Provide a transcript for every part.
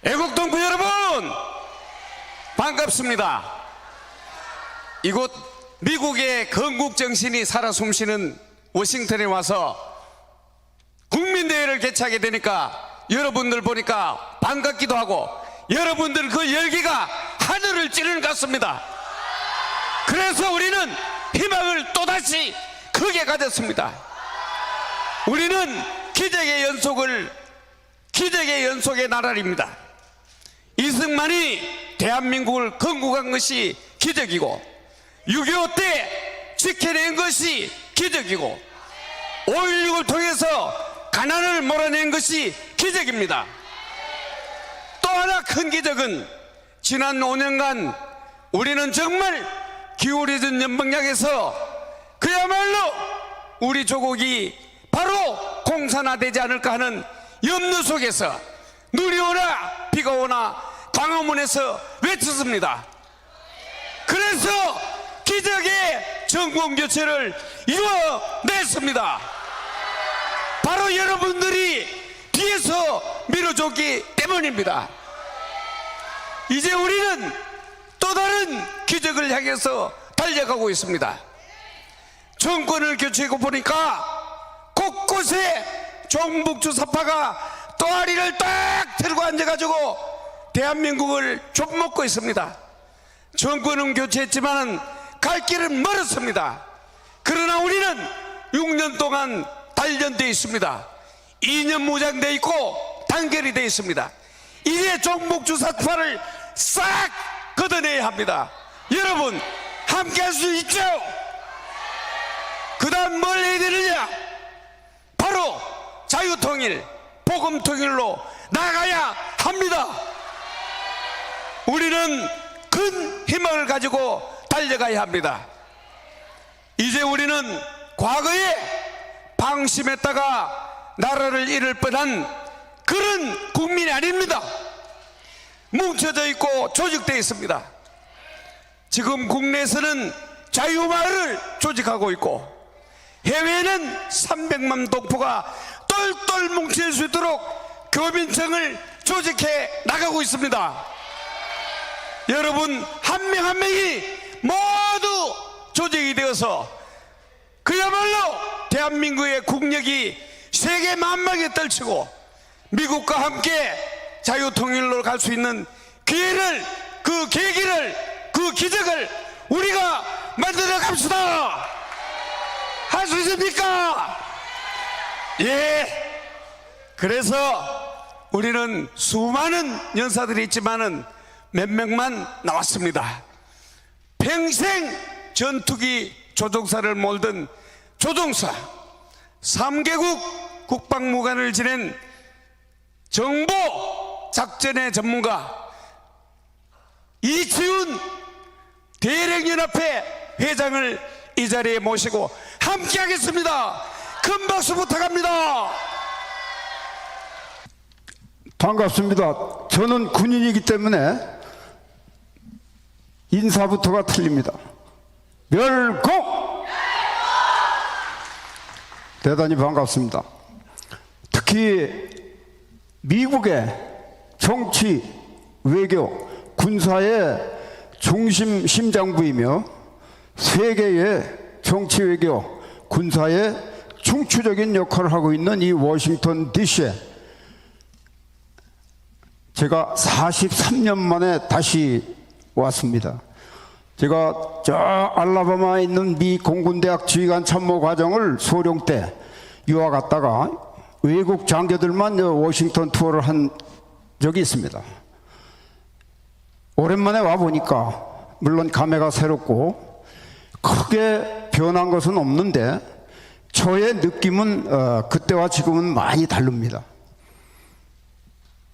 애국동포 여러분 반갑습니다. 이곳 미국의 건국 정신이 살아 숨쉬는 워싱턴에 와서 국민대회를 개최하게 되니까 여러분들 보니까 반갑기도 하고 여러분들 그 열기가 하늘을 찌르는 것 같습니다. 그래서 우리는 희망을 또다시 크게 가졌습니다. 우리는 기적의 연속의 나라입니다. 이승만이 대한민국을 건국한 것이 기적이고 6.25 때 지켜낸 것이 기적이고 5.16을 통해서 가난을 몰아낸 것이 기적입니다. 또 하나 큰 기적은 지난 5년간 우리는 정말 기울어진 연방향에서 그야말로 우리 조국이 바로 공산화되지 않을까 하는 염려 속에서 눈이 오나 비가 오나 광화문에서 외쳤습니다. 그래서 기적의 정권교체를 이뤄냈습니다. 바로 여러분들이 뒤에서 밀어줬기 때문입니다. 이제 우리는 또 다른 기적을 향해서 달려가고 있습니다. 정권을 교체하고 보니까 곳곳에 종북주사파가 또아리를 딱 들고 앉아가지고 대한민국을 좁먹고 있습니다. 정권은 교체했지만 갈 길은 멀었습니다. 그러나 우리는 6년 동안 단련되어 있습니다. 2년 무장되어 있고 단결이 되어 있습니다. 이제 종북주사파를 싹 걷어내야 합니다. 여러분 함께 할 수 있죠? 그 다음 뭘 해야 되느냐? 바로 자유통일, 복음통일로 나가야 합니다. 우리는 큰 희망을 가지고 달려가야 합니다. 이제 우리는 과거에 방심했다가 나라를 잃을 뻔한 그런 국민이 아닙니다. 뭉쳐져 있고 조직되어 있습니다. 지금 국내에서는 자유마을을 조직하고 있고 해외에는 300만 동포가 똘똘 뭉칠 수 있도록 교민청을 조직해 나가고 있습니다. 여러분 한 명 한 명이 모두 조직이 되어서 그야말로 대한민국의 국력이 세계 만방에 떨치고 미국과 함께 자유통일로 갈 수 있는 기회를, 그 계기를, 그 기적을 우리가 만들어 갑시다. 할 수 있습니까? 예. 그래서 우리는 수많은 연사들이 있지만은 몇 명만 나왔습니다. 평생 전투기 조종사를 몰던 조종사, 3개국 국방무관을 지낸 정보 작전의 전문가 이치훈 대령연합회 회장을 이 자리에 모시고 함께 하겠습니다. 큰 박수 부탁합니다. 반갑습니다. 저는 군인이기 때문에 인사부터가 틀립니다. 멸공! 대단히 반갑습니다. 특히 미국의 정치, 외교, 군사의 중심 심장부이며 세계의 정치, 외교, 군사의 중추적인 역할을 하고 있는 이 워싱턴 DC에 제가 43년 만에 다시 왔습니다. 제가 저 알라바마에 있는 미 공군대학 지휘관 참모 과정을 소령 때 유학 갔다가 외국 장교들만 워싱턴 투어를 한 적이 있습니다. 오랜만에 와보니까 물론 감회가 새롭고 크게 변한 것은 없는데 저의 느낌은 그때와 지금은 많이 다릅니다.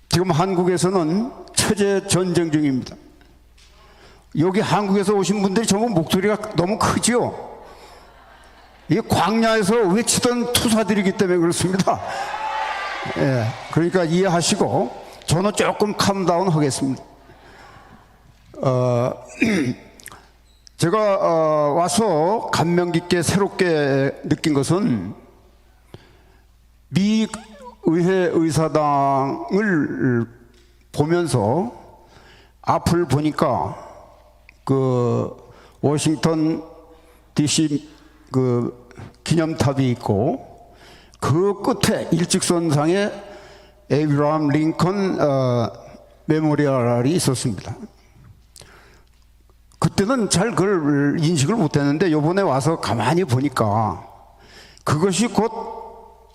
지금 한국에서는 체제 전쟁 중입니다. 여기 한국에서 오신 분들이 전부 목소리가 너무 크죠? 이게 광야에서 외치던 투사들이기 때문에 그렇습니다. 예, 그러니까 이해하시고 저는 조금 캄다운 하겠습니다. 제가 와서 감명 깊게 새롭게 느낀 것은 미 의회 의사당을 보면서 앞을 보니까 그 워싱턴 DC 그 기념탑이 있고 그 끝에 일직선상에 에이브라함 링컨 메모리얼이 있었습니다. 그때는 잘 그걸 인식을 못했는데 요번에 와서 가만히 보니까 그것이 곧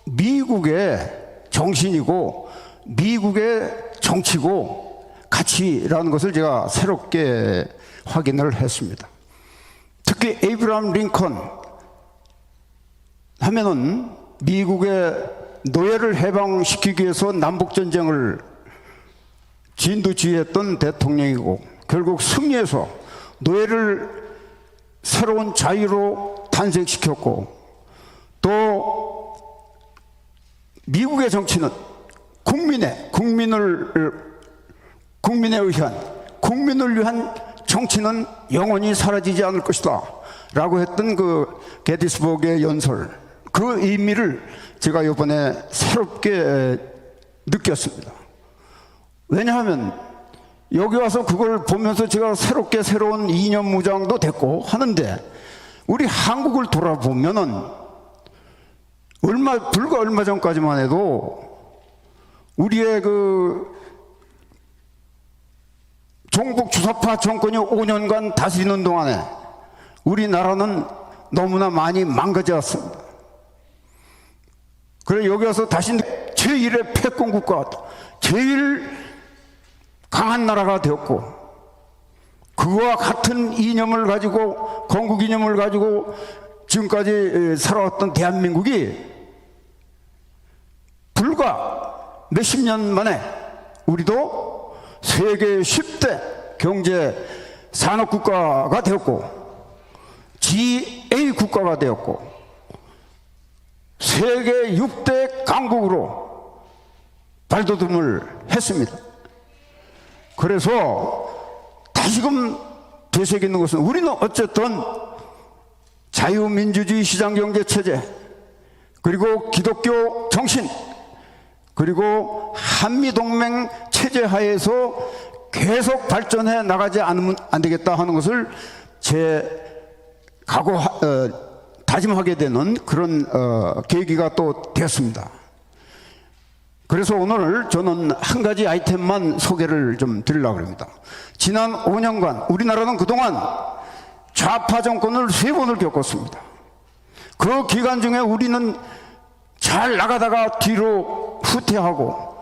미국의 정신이고 미국의 정치고 가치라는 것을 제가 새롭게 확인을 했습니다. 특히 에이브라함 링컨 하면은 미국의 노예를 해방시키기 위해서 남북전쟁을 진두지휘했던 대통령이고 결국 승리해서 노예를 새로운 자유로 탄생시켰고 또 미국의 정치는 국민을 위한 정치는 영원히 사라지지 않을 것이다 라고 했던 그 게티스버그의 연설, 그 의미를 제가 이번에 새롭게 느꼈습니다. 왜냐하면 여기 와서 그걸 보면서 제가 새로운 이념 무장도 됐고 하는데 우리 한국을 돌아보면은 불과 얼마 전까지만 해도 우리의 그 종북 주사파 정권이 5년간 다스리는 동안에 우리나라는 너무나 많이 망가졌습니다. 그래 여기 와서 다시 제1의 패권 국가, 제일 강한 나라가 되었고 그와 같은 이념을 가지고 건국 이념을 가지고 지금까지 살아왔던 대한민국이 불과 몇십 년 만에 우리도 세계 10대 경제 산업 국가가 되었고 GA 국가가 되었고 세계 6대 강국으로 발돋움을 했습니다. 그래서 다시금 되새기는 것은 우리는 어쨌든 자유민주주의 시장경제체제 그리고 기독교 정신 그리고 한미동맹 체제 하에서 계속 발전해 나가지 않으면 안 되겠다 하는 것을 다짐하게 되는 그런 계기가 또 되었습니다. 그래서 오늘 저는 한 가지 아이템만 소개를 좀 드리려고 합니다. 지난 5년간 우리나라는 그동안 좌파 정권을 3번을 겪었습니다. 그 기간 중에 우리는 잘 나가다가 뒤로 후퇴하고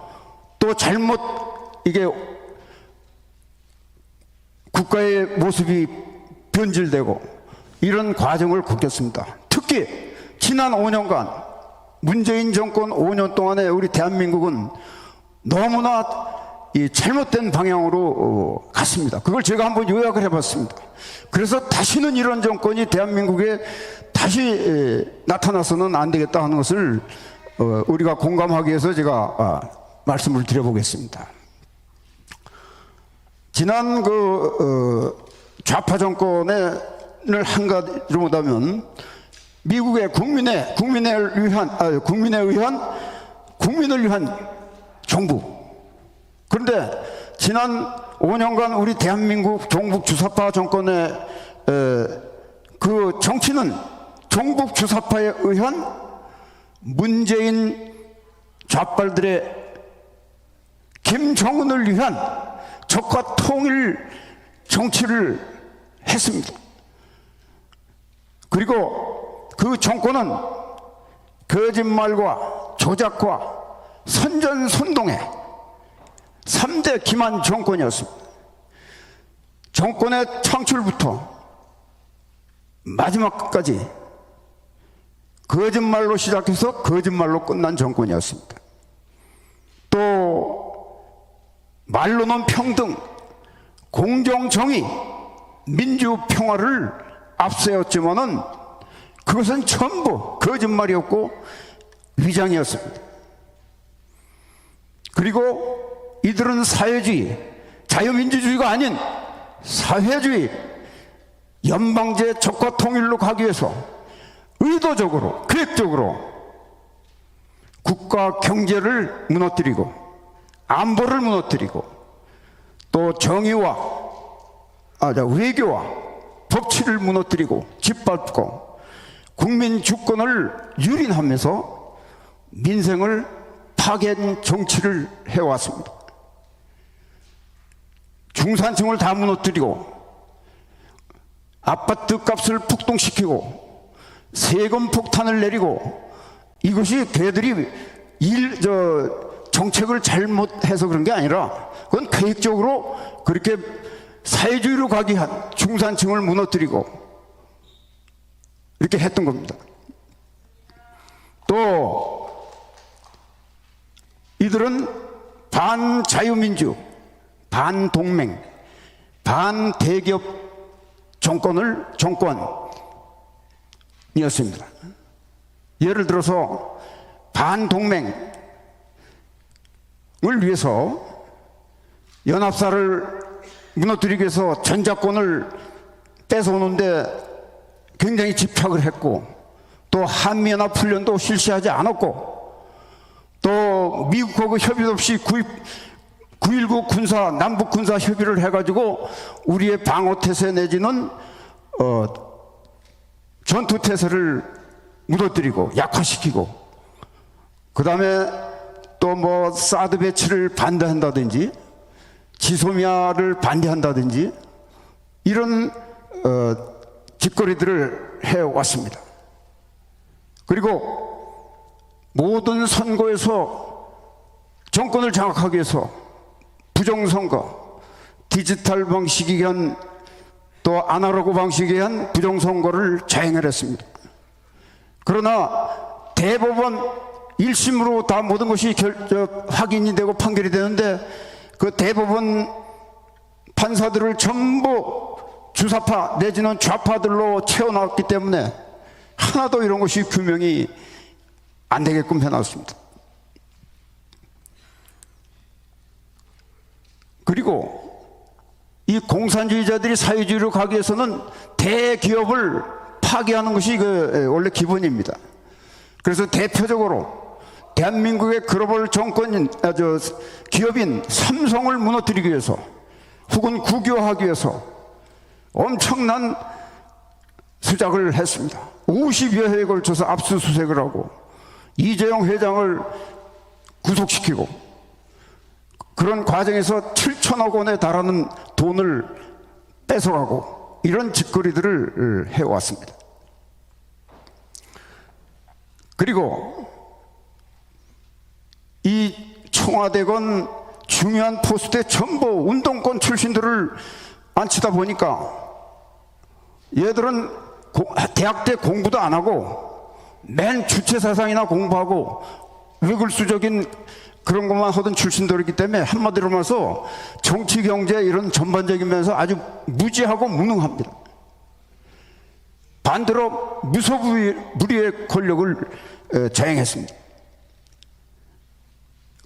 또 잘못 이게 국가의 모습이 변질되고 이런 과정을 겪었습니다. 특히 지난 5년간 문재인 정권 5년 동안에 우리 대한민국은 너무나 이 잘못된 방향으로 갔습니다. 그걸 제가 한번 요약을 해봤습니다. 그래서 다시는 이런 정권이 대한민국에 다시 나타나서는 안 되겠다 하는 것을 우리가 공감하기 위해서 제가 말씀을 드려보겠습니다. 지난 좌파 정권을 한 가지로 보자면 미국의 국민을 위한 정부. 그런데 지난 5년간 우리 대한민국 종북 주사파 정권의 그 정치는 종북 주사파에 의한 문재인 좌빨들의 김정은을 위한 적과 통일 정치를 했습니다. 그리고 그 정권은 거짓말과 조작과 선전선동의 3대 기만 정권이었습니다. 정권의 창출부터 마지막까지 거짓말로 시작해서 거짓말로 끝난 정권이었습니다. 또 말로는 평등, 공정정의, 민주평화를 앞세웠지만은 그것은 전부 거짓말이었고 위장이었습니다. 그리고 이들은 사회주의, 자유민주주의가 아닌 사회주의, 연방제 적과 통일로 가기 위해서 의도적으로, 계획적으로 국가 경제를 무너뜨리고 안보를 무너뜨리고 또 정의와 외교와 법치를 무너뜨리고 짓밟고 국민 주권을 유린하면서 민생을 파괴한 정치를 해왔습니다. 중산층을 다 무너뜨리고 아파트 값을 폭등시키고 세금 폭탄을 내리고, 이것이 걔들이 정책을 잘못해서 그런 게 아니라 그건 계획적으로 그렇게 사회주의로 가기 위한 중산층을 무너뜨리고 이렇게 했던 겁니다. 또 이들은 반자유민주, 반동맹, 반대기업 정권이었습니다. 예를 들어서 반동맹을 위해서 연합사를 무너뜨리기 위해서 전자권을 뺏어오는데 굉장히 집착을 했고, 또 한미연합훈련도 실시하지 않았고, 또 미국하고 협의도 없이 9.19 남북 군사 협의를 해가지고 우리의 방어태세 내지는 전투태세를 무너뜨리고 약화시키고, 그 다음에 또 뭐 사드 배치를 반대한다든지 지소미아를 반대한다든지 이런 짓거리들을 해왔습니다. 그리고 모든 선거에서 정권을 장악하기 위해서 부정선거, 디지털 방식에 의한 또 아날로그 방식에 의한 부정선거를 자행을 했습니다. 그러나 대법원 1심으로 다 모든 것이 확인이 되고 판결이 되는데, 그 대법원 판사들을 전부 주사파 내지는 좌파들로 채워놨기 때문에 하나도 이런 것이 규명이 안 되게끔 해놨습니다. 그리고 이 공산주의자들이 사회주의로 가기 위해서는 대기업을 파괴하는 것이 원래 기본입니다. 그래서 대표적으로 대한민국의 글로벌 기업인 삼성을 무너뜨리기 위해서 혹은 국유화하기 위해서 엄청난 수작을 했습니다. 50여 회에 걸쳐서 압수수색을 하고 이재용 회장을 구속시키고, 그런 과정에서 7천억 원에 달하는 돈을 뺏어가고 이런 짓거리들을 해왔습니다. 그리고 이 청와대건 중요한 포스트에 전부 운동권 출신들을 앉히다 보니까 얘들은 대학 때 공부도 안 하고 맨 주체사상이나 공부하고 외글수적인 그런 것만 하던 출신들이기 때문에 한마디로 말해서 정치, 경제 이런 전반적인 면에서 아주 무지하고 무능합니다. 반대로 무소불위의 권력을 자행했습니다.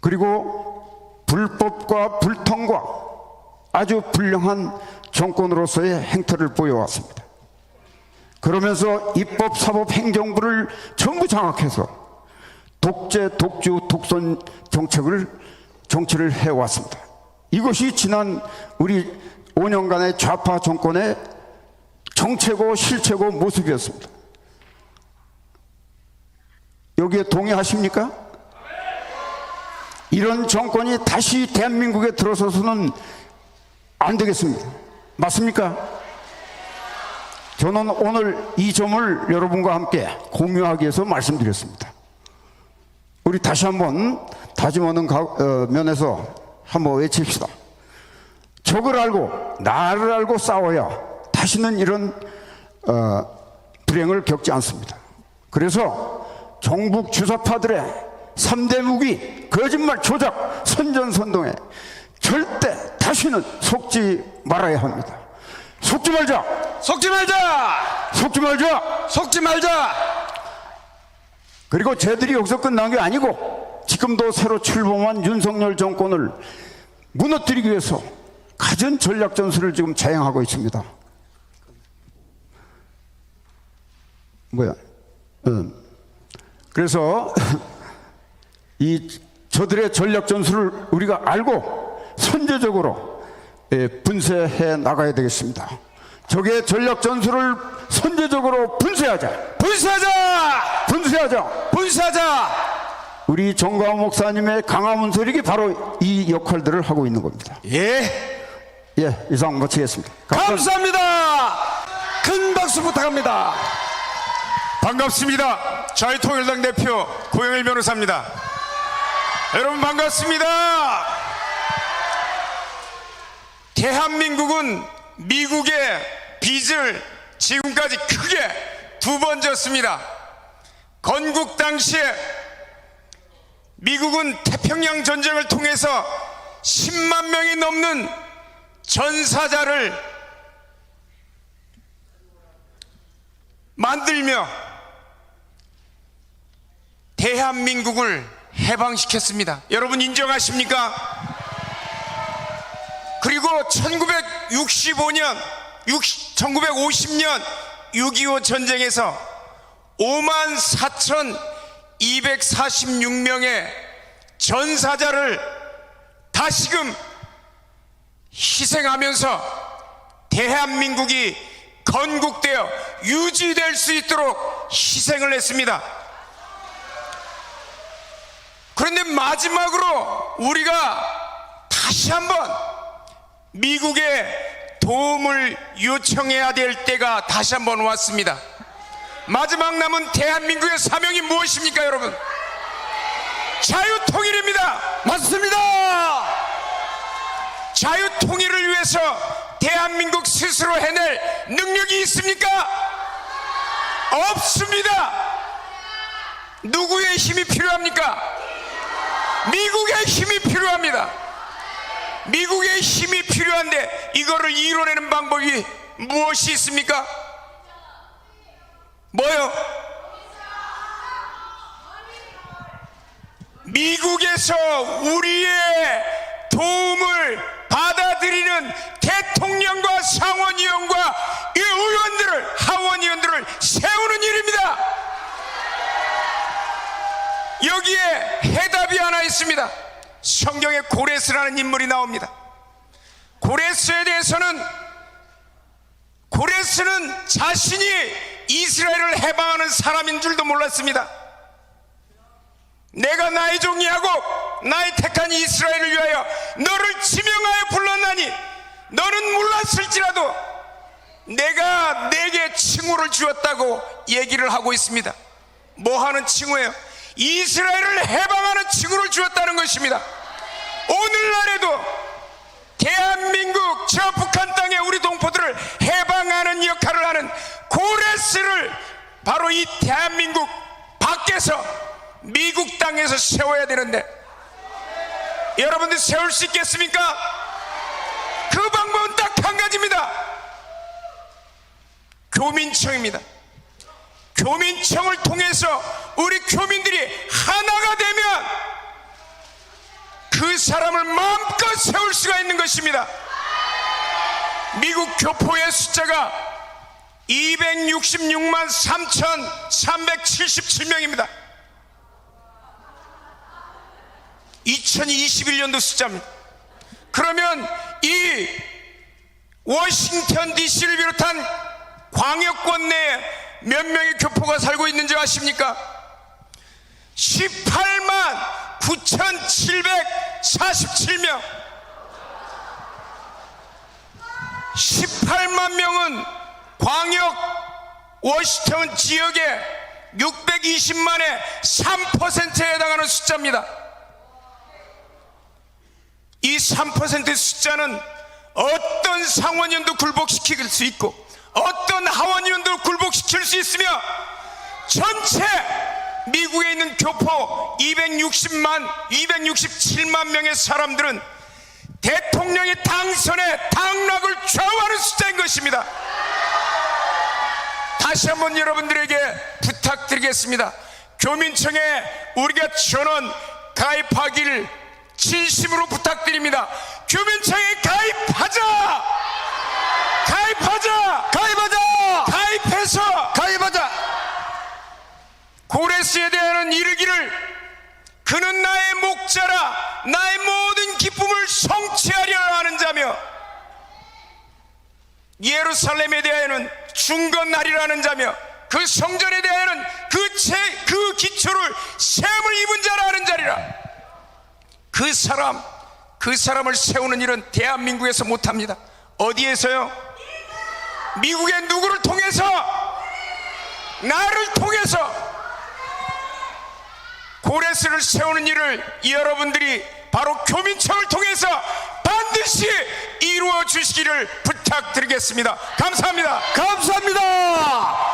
그리고 불법과 불통과 아주 불량한 정권으로서의 행태를 보여왔습니다. 그러면서 입법, 사법, 행정부를 전부 장악해서 독재, 독주, 독선 정치를 해왔습니다. 이것이 지난 우리 5년간의 좌파 정권의 정체고 실체고 모습이었습니다. 여기에 동의하십니까? 이런 정권이 다시 대한민국에 들어서서는 안 되겠습니다. 맞습니까? 저는 오늘 이 점을 여러분과 함께 공유하기 위해서 말씀드렸습니다. 우리 다시 한번 다짐하는 면에서 한번 외칩시다. 적을 알고 나를 알고 싸워야 다시는 이런 불행을 겪지 않습니다. 그래서 종북 주사파들의 3대 무기 거짓말, 조작, 선전선동에 절대 다시는 속지 말아야 합니다. 속지 말자! 속지 말자! 속지 말자! 속지 말자! 그리고 쟤들이 여기서 끝난 게 아니고 지금도 새로 출범한 윤석열 정권을 무너뜨리기 위해서 가진 전략 전술을 지금 자행하고 있습니다. 그래서 저들의 전략 전술을 우리가 알고 선제적으로 분쇄해 나가야 되겠습니다. 적의 전략 전술을 선제적으로 분쇄하자. 분쇄하자! 분쇄하자. 분쇄하자! 우리 정광훈 목사님의 강화 문서력이 바로 이 역할들을 하고 있는 겁니다. 예, 이상 마치겠습니다. 감사합니다. 큰 박수 부탁합니다. 반갑습니다. 자유통일당 대표 고영일 변호사입니다. 여러분 반갑습니다. 대한민국은 미국의 빚을 지금까지 크게 2번 졌습니다. 건국 당시에 미국은 태평양 전쟁을 통해서 10만 명이 넘는 전사자를 만들며 대한민국을 해방시켰습니다. 여러분 인정하십니까? 그리고 1950년 6.25 전쟁에서 54,246명의 전사자를 다시금 희생하면서 대한민국이 건국되어 유지될 수 있도록 희생을 했습니다. 그런데 마지막으로 우리가 다시 한번 미국의 도움을 요청해야 될 때가 다시 한번 왔습니다. 마지막 남은 대한민국의 사명이 무엇입니까, 여러분? 자유통일입니다. 맞습니다. 자유통일을 위해서 대한민국 스스로 해낼 능력이 있습니까? 없습니다. 누구의 힘이 필요합니까? 미국의 힘이 필요합니다. 미국의 힘이 필요한데 이거를 이뤄내는 방법이 무엇이 있습니까? 뭐요? 미국에서 우리의 도움을 받아들이는 대통령과 상원의원과 이 의원들을, 하원의원들을 세우는 일입니다. 여기에 해답이 하나 있습니다. 성경에 고레스라는 인물이 나옵니다. 고레스에 대해서는, 고레스는 자신이 이스라엘을 해방하는 사람인 줄도 몰랐습니다. 내가 나의 종 야곱, 나의 택한 이스라엘을 위하여 너를 지명하여 불렀나니 너는 몰랐을지라도 내가 내게 칭호를 주었다고 얘기를 하고 있습니다. 뭐 하는 칭호예요? 이스라엘을 해방하는 칭호를 주었다는 것입니다. 오늘날에도 대한민국 저 북한 땅에 우리 동포들을 해방하는 역할을 하는 고레스를 바로 이 대한민국 밖에서 미국 땅에서 세워야 되는데 여러분들 세울 수 있겠습니까? 그 방법은 딱 한 가지입니다. 교민청입니다. 교민청을 통해서 우리 교민들이 하나가 되면 그 사람을 마음껏 세울 수가 있는 것입니다. 미국 교포의 숫자가 266만 3,377명입니다. 2021년도 숫자입니다. 그러면 이 워싱턴 DC를 비롯한 광역권 내에 몇 명의 교포가 살고 있는지 아십니까? 18만 9,747명. 18만 명은 광역 워싱턴 지역의 620만의 3%에 해당하는 숫자입니다. 이 3% 숫자는 어떤 상원의원도 굴복시킬 수 있고 어떤 하원의원도 굴복시킬 수 있으며 전체 미국에 있는 교포 267만 명의 사람들은 대통령의 당선에 당락을 좌우하는 숫자인 것입니다. 다시 한번 여러분들에게 부탁드리겠습니다. 교민청에 우리가 전원 가입하기를 진심으로 부탁드립니다. 교민청에 가입하자! 가입하자! 가입하자! 가입해서 가입하자! 고레스에 대한 이르기를 그는 나의 목자라 나의 모든 기쁨을 성취하려 하는 자며 예루살렘에 대하여는 중건날이라는 자며 그 성전에 대하여는 그 기초를 셈을 입은 자라는 자리라. 그 사람을 세우는 일은 대한민국에서 못합니다. 어디에서요? 미국의 누구를 통해서? 나를 통해서. 고레스를 세우는 일을 여러분들이 바로 교민청을 통해서 반드시 이루어 주시기를 부탁드리겠습니다. 감사합니다. 감사합니다.